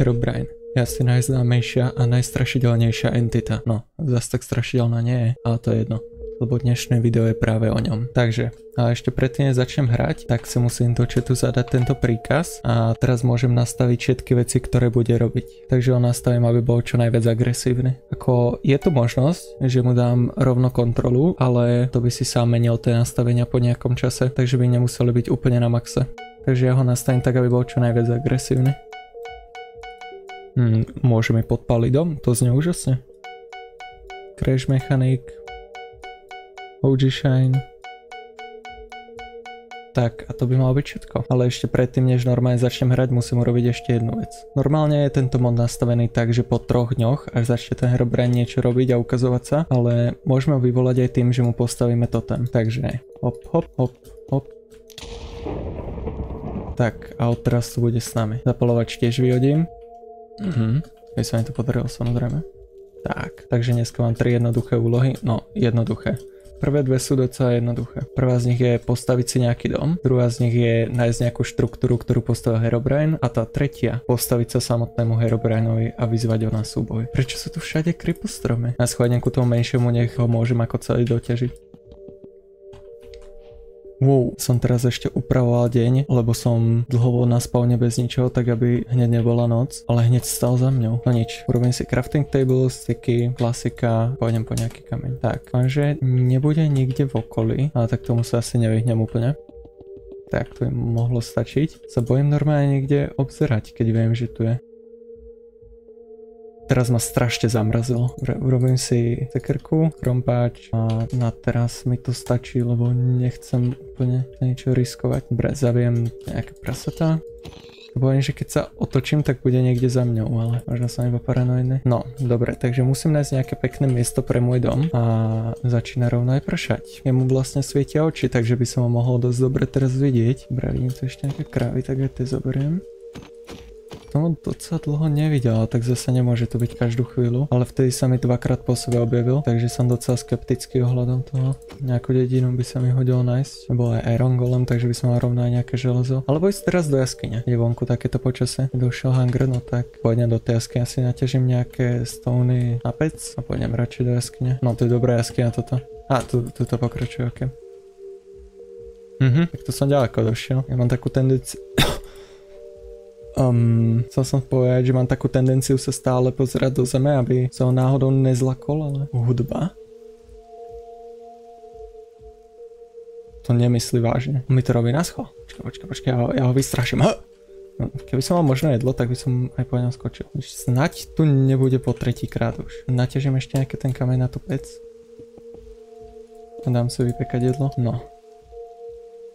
Herobrine je asi najznámejšia a najstrašidelnejšia entita. No, zase tak strašidelná nie je, ale to je jedno. Lebo dnešné video je práve o ňom. Takže, ale ešte predtým, než začnem hrať, tak si musím do chatu zadať tento príkaz a teraz môžem nastaviť všetky veci, ktoré bude robiť. Takže ho nastavím, aby bol čo najviac agresívny. Ako je tu možnosť, že mu dám rovno kontrolu, ale to by si sám menil tie nastavenia po nejakom čase, takže by nemuseli byť úplne na maxe. Takže ja ho nastavím tak, aby bol čo najviac agresívny. Môžeme podpaliť dom, to znie úžasne. Crash Mechanic, OG Shine. Tak, a to by malo byť všetko. Ale ešte predtým, než normálne začnem hrať, musím urobiť ešte jednu vec. Normálne je tento mod nastavený tak, že po 3 dňoch, až začne ten Herobrine niečo robiť a ukazovať sa, ale môžeme ho vyvolať aj tým, že mu postavíme totem. Takže hop, hop, hop, hop. Tak, a odteraz tu bude s nami. Zapalovač tiež vyhodím. Keď sa mi to podarilo, samozrejme. Tak, takže dneska mám 3 jednoduché úlohy. No, jednoduché. Prvé 2 sú docela jednoduché. Prvá z nich je postaviť si nejaký dom, druhá z nich je nájsť nejakú štruktúru, ktorú postavil Herobrine a tá tretia postaviť sa samotnému Herobrineovi a vyzvať ho na súboj. Prečo sú tu všade krypustromy? Na schválne ku tomu menšiemu nech ho môžem ako celý doťažiť. Wow, som teraz ešte upravoval deň, lebo som dlho bol na spawne bez ničoho, tak aby hneď nebola noc, ale hneď stal za mňou. No nič, urobím si crafting table, sticky, klasika, pôjdem po nejaký kameň. Tak, že nebude nikde v okolí, ale tak tomu sa asi nevyhnem úplne. Tak, to by mohlo stačiť. Sa bojím normálne niekde obzerať, keď viem, že tu je. Teraz ma strašne zamrazilo. Urobím si tekerku, krompáč a na teraz mi to stačí, lebo nechcem úplne niečo riskovať. Dobre, zabijem nejaké prasatá. Bojím, že keď sa otočím, tak bude niekde za mňou, ale možno som iba paranoidný. No, dobre, takže musím nájsť nejaké pekné miesto pre môj dom a začína rovno aj pršať. Jemu vlastne svietia oči, takže by som ho mohol dosť dobre teraz vidieť. Dobre, vidím tu ešte nejaké krávy, tak aj tie zoberiem. Som docela dlho nevidel, tak zase nemôže to byť každú chvíľu, ale vtedy sa mi 2-krát po sebe objavil, takže som docela skeptický ohľadom toho. Nejakú dedinu by sa mi hodilo nájsť, nebo aj Iron Golem, takže by som mal rovno aj nejaké železo. Alebo ísť teraz do jaskyne, je vonku takéto počasie. Došiel hunger, no tak pôjdem do tej jaskyne, asi naťažím nejaké stony na pec a pôjdem radšej do jaskyne. No to je dobrá jaskyňa toto. A tu to pokračuje, ok. Tak to som ďaleko došiel. Ja mám takú tendenciu... Chcel som povedať, že mám takú tendenciu sa stále pozerať do zeme, aby sa ho náhodou nezlakol, ale hudba. To nemyslí vážne. On mi to robí na schvál. Počkaj, ja ho vystraším. No, keby som mal možno jedlo, tak by som aj po ňom skočil. Snaď tu nebude po 3-krát už. Naťažím ešte nejaký ten kameň na tú pec. A dám si vypekať jedlo. No.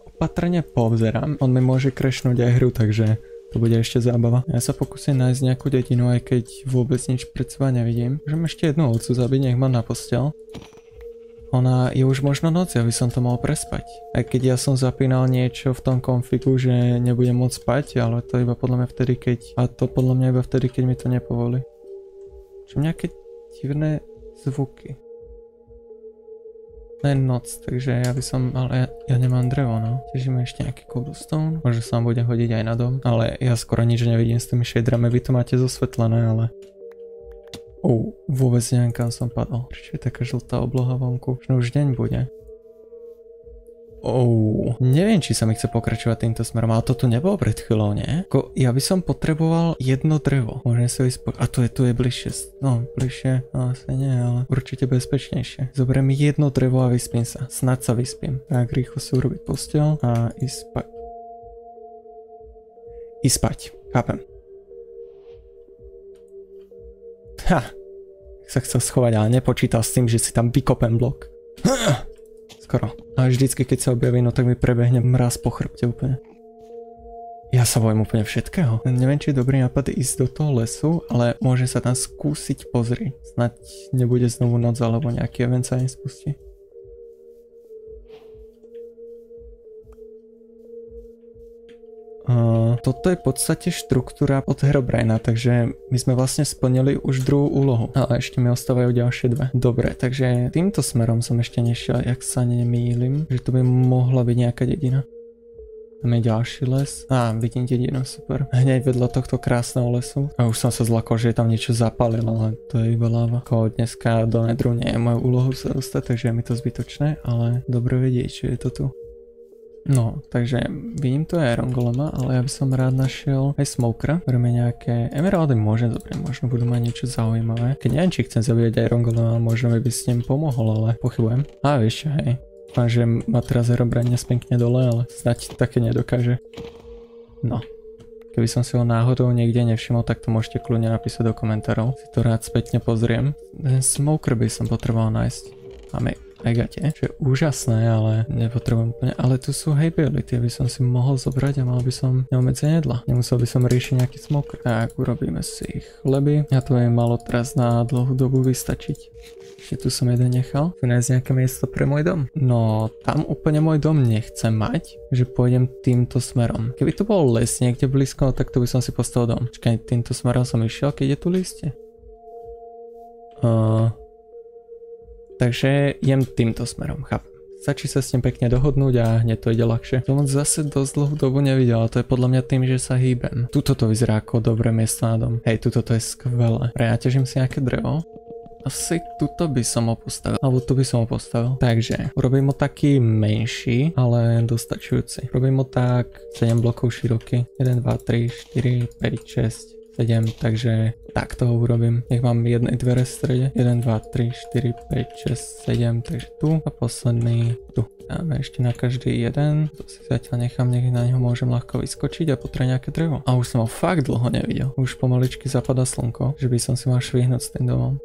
Opatrne poobzerám. On mi môže crashnúť aj hru, takže... To bude ešte zábava. Ja sa pokúsim nájsť nejakú dedinu, aj keď vôbec nič pred seba nevidím. Môžem ešte jednu ovcu zabiť, nech mám na posteľ. Ona je už možno noc, aby som to mohol prespať. Aj keď ja som zapínal niečo v tom konfigu, že nebudem môcť spať, ale to iba podľa mňa vtedy, keď... A to podľa mňa iba vtedy, keď mi to nepovolí. Čo nejaké divné zvuky. Len noc, takže ja by som, ale ja nemám drevo, no. Težíme ešte nejaký cobblestone, možno sa vám bude hodiť aj na dom, ale ja skoro nič nevidím s tými shaderami, vy to máte zosvetlené, ale... Vôbec neviem, kam som padol. Prečo je taká žltá obloha vonku? Už deň bude. Neviem, či sa mi chce pokračovať týmto smerom, ale toto nebolo pred chvíľou, nie? Ja by som potreboval jedno drevo. Môžem sa ísť a tu je bližšie. No, bližšie, no asi nie, ale určite bezpečnejšie. Zoberiem jedno drevo a vyspím sa. Snad sa vyspím. Tak, rýchlo si urobiť posteľ a ísť spať. Ísť spať, chápem. Sa chcel schovať, ale nepočítal s tým, že si tam vykopem blok. Skoro. A vždycky, keď sa objaví, no tak mi prebehne mráz po chrbte úplne. Ja sa bojím úplne všetkého. Neviem, či je dobrý nápad ísť do toho lesu, ale môže sa tam skúsiť pozrieť. Snaď nebude znovu noc, alebo nejaký event sa nespustí. Toto je v podstate štruktúra od Herobrina, takže my sme vlastne splnili už druhú úlohu. Ale ešte mi ostávajú ďalšie dve. Dobre, takže týmto smerom som ešte nešiel, jak sa nemýlim, že to by mohla byť nejaká dedina. Tam je ďalší les. Vidím dedinu, super. Hneď vedľa tohto krásneho lesu. A už som sa zlakol, že je tam niečo zapálil, ale to je iba láva. Dneska do nedru nie je mojou úlohou sa dostať, takže je mi to zbytočné, ale dobre vedieť, čo je to tu. No, takže vidím tu Iron Golema, ale ja by som rád našiel aj Smokera. Bereme nejaké emeraldy, môžem zobrať, možno budú mať niečo zaujímavé. Keď neviem, či chcem zabíjať Iron Golema, možno by s ním pomohol, ale pochybujem. Vieš čo, hej. Dúfam, že ma teraz Herobrine nespinkne dole, ale snať také nedokáže. No. Keby som si ho náhodou niekde nevšimol, tak to môžete kľudne napísať do komentárov. Si to rád spätne pozriem. Ten Smoker by som potreboval nájsť. Máme Egate, čo je úžasné, ale nepotrebujem úplne. Ale tu sú ability, aby som si mohol zobrať a mal by som neobmedzenie jedla. Nemusel by som riešiť nejaký smoker. Tak, urobíme si chleby. A to je malo teraz na dlhú dobu vystačiť. Ešte tu som jeden nechal. Tu nájsť nejaké miesto pre môj dom. No, tam úplne môj dom nechcem mať, že pôjdem týmto smerom. Keby tu bol les niekde blízko, tak tu by som si postavil dom. Čakaj, týmto smerom som išiel, keď je tu liste. Takže idem týmto smerom, chápem. Stačí sa s tým pekne dohodnúť a hneď to ide ľahšie. To moc zase dosť dlhú dobu nevidel, ale to je podľa mňa tým, že sa hýbem. Tuto to vyzerá ako dobré miesto na dom. Hej, tuto to je skvelé. Prenaťažím si nejaké drevo. Asi tuto by som ho postavil, alebo tu by som ho postavil. Takže urobím ho taký menší, ale dostačujúci. Urobím ho tak 7 blokov široký. 1, 2, 3, 4, 5, 6. 7, takže takto ho urobím. Nech mám jednej dvere v strede. 1, 2, 3, 4, 5, 6, 7, takže tu a posledný tu. Dáme ešte na každý jeden. To si zatiaľ nechám, nech na neho môžem ľahko vyskočiť a potrebujem nejaké drevo. A už som ho fakt dlho nevidel. Už pomaličky zapadá slnko, že by som si mal švihnúť s tým domom.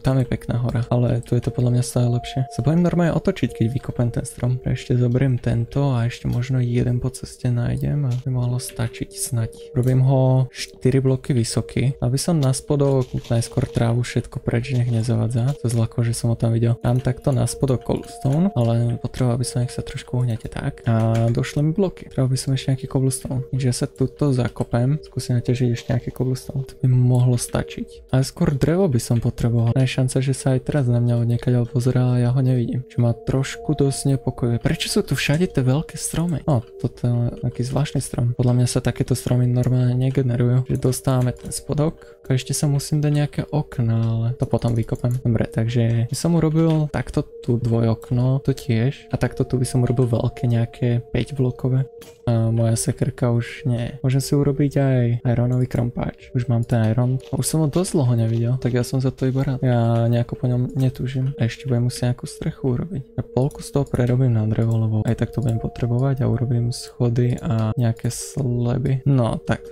Tam je pekná hora, ale tu je to podľa mňa stále lepšie. Sa budem normálne otočiť, keď vykopem ten strom. Ešte zoberiem tento a ešte možno jeden po ceste nájdem a by mohlo stačiť snať. Robím ho 4 bloky vysoký, aby som na spodok najskôr trávu všetko preč, nech nezavadza. To zlako, že som ho tam videl. Dám takto na spodok cobblestone, ale potreboval by som, nech sa trošku uhnete tak. A došli mi bloky. Treba by som ešte nejaký cobblestone. Takže ja sa tuto zakopem, skúsim naťažiť ešte nejaký cobblestone. To by mohlo stačiť. Ale skôr drevo by som potreboval. Je šanca, že sa aj teraz na mňa odniekaďal pozerá a ja ho nevidím. Čo ma trošku dosť nepokojuje. Prečo sú tu všade tie veľké stromy? Toto je taký zvláštny strom. Podľa mňa sa takéto stromy normálne negenerujú. Že dostávame ten spodok. Ešte sa musím dať nejaké okna, ale to potom vykopem. Dobre, takže by som urobil takto tu dvojokno, to tiež. A takto tu by som urobil veľké nejaké 5 blokové. A moja sekerka už nie. Môžem si urobiť aj ironový krompáč. Už mám ten iron. Už som ho dosť dlho nevidel, tak ja som za to iba rád. Ja nejako po ňom netúžim. A ešte budem musieť nejakú strechu urobiť. Ja polku z toho prerobím na drevo, lebo aj tak to budem potrebovať a urobím schody a nejaké sleby. No, tak.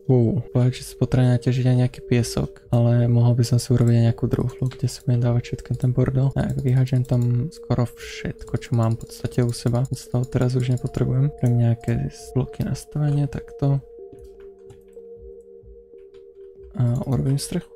Povedať, že si potrebujem naťažiť aj nejaký piesok, ale mohol by som si urobiť aj nejakú druhlu, kde si budem dávať všetko ten bordel. Tak, vyhažem tam skoro všetko, čo mám v podstate u seba. Z toho teraz už nepotrebujem. Pre nejaké bloky nastavenia, takto. A urobím strechu.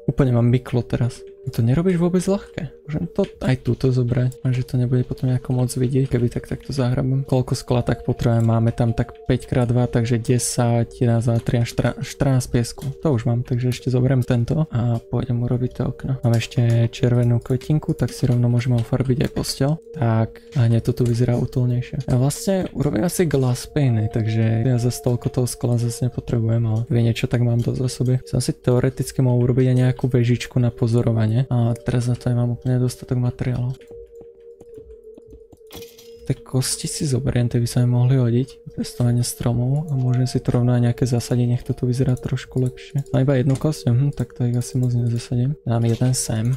Úplne mám myklo teraz. To nerobíš vôbec ľahké. Môžem to aj túto zobrať, že to nebude potom nejako moc vidieť, keby takto zahrabem. Koľko skla tak potrebujem? Máme tam tak 5x2, takže 10, 11, 13, 14 piesku. To už mám, takže ešte zoberiem tento a pôjdem urobiť to okno. Mám ešte červenú kvetinku, tak si rovno môžeme ofarbiť aj posteľ. Tak, a hneď to tu vyzerá útulnejšie. Ja vlastne urobím asi glass pane, takže ja zase toľko toho skla zase nepotrebujem, ale vie niečo, tak mám to za soby. Som si teoreticky mohol urobiť aj nejakú vežičku na pozorovanie. A teraz na to aj mám úplne dostatok materiálov. Tie kosti si zoberiem, tie by sa mi mohli hodiť. Pestovanie stromov a môžem si to rovno aj nejaké zasadiť, nech to tu vyzerá trošku lepšie. Mám iba jednu kosť, tak to ich asi moc nezasadím. Dám jeden sem.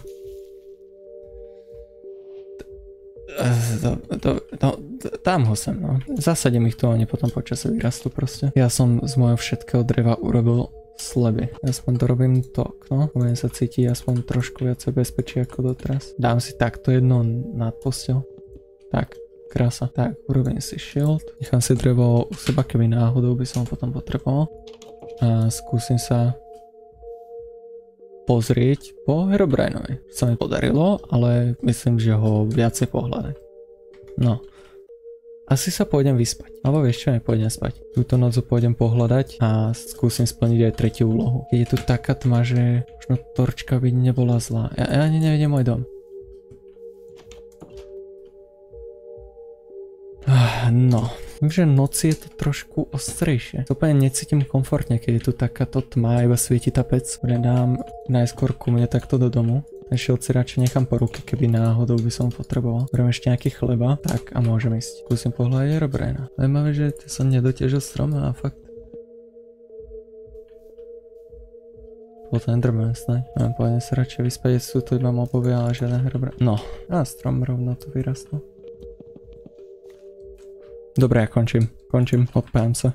Dám ho sem, no. Zasadím ich tu a oni potom počasie vyrastú proste. Ja som z mojho všetkého dreva urobil sleby. Aspoň dorobím to okno. Budem sa cítiť aspoň trošku viacej bezpečí ako doteraz. Dám si takto jedno nad posteľ. Tak, krása. Tak, urobím si shield. Nechám si drevo u seba, keby náhodou by som ho potom potreboval. A skúsim sa pozrieť po Herobrineovi. Sa mi podarilo, ale myslím, že ho viacej pohľadať. No. Asi sa pôjdem vyspať. Alebo vieš čo, nepôjdem spať. Túto noc pôjdem pohľadať a skúsim splniť aj tretiu úlohu. Keď je tu taká tma, že možno torčka by nebola zlá. Ja ani nevidím môj dom. No, Viem, že noci je to trošku ostrejšie. To úplne necítim komfortne, keď je tu takáto tma, iba svieti tá pec. Dám najskôr ku mne takto do domu. Ešte radšej nechám po ruke, keby náhodou by som potreboval. Beriem ešte nejaký chleba. Tak a môžem ísť. Skúsim pohľadať Herobrina. Zajímavé, že sa nedotiažil strom a fakt. Bol to Enderman snáď. Poďme sa radšej vyspať, sú to iba mobovia, ale žiaden Herobrine. No, a strom rovno tu vyrastol. Dobre, ja končím, odpájam sa.